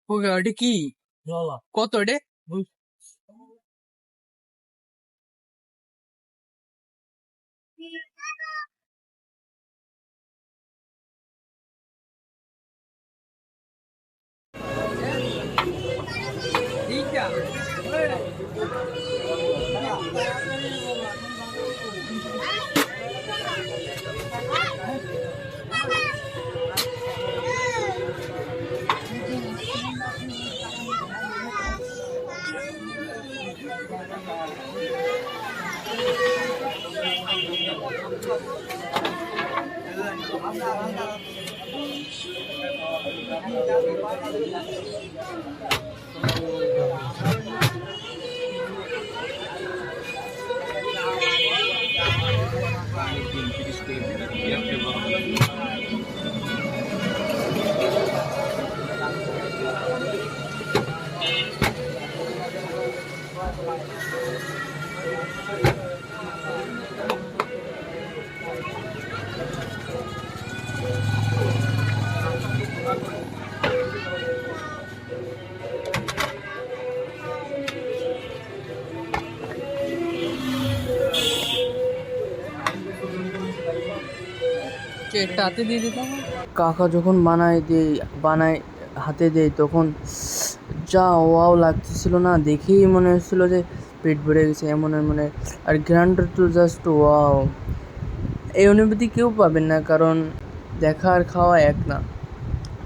ওকে ওটা কি কত ওটা? একটা হাতে দিয়ে দিতাম। কাকা যখন বানায় হাতে দেয় তখন যা ওয়াও লাগতেছিল না, দেখেই মনে হচ্ছিল যে পেট ভরে গেছে এমন মানে। আর গ্রাইন্ডার তো জাস্ট ওয়াও, এই অনুভূতি কেউ পাবেন না, কারণ দেখা আর খাওয়া এক না।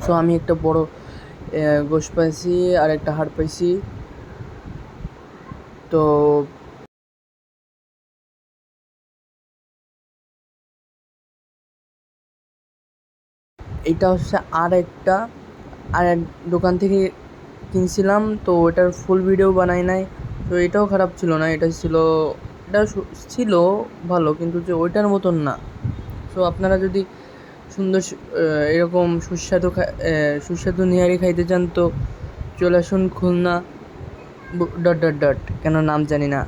সো আমি একটা বড় গোশ পাইছি আর একটা হাড় পাইছি। তো এটা হচ্ছে আর এক দোকান থেকে কিনছিলাম, তো ওটার ফুল ভিডিও বানাই নাই। তো এটাও খারাপ ছিল না, এটা ছিল ভালো, কিন্তু যে ওইটার মতন না। সো আপনারা যদি সুন্দর এরকম সুস্বাদু নিহারি খাইতে চান তো চলে আসুন খুলনা ডট ডট ডট, কেন নাম জানি না।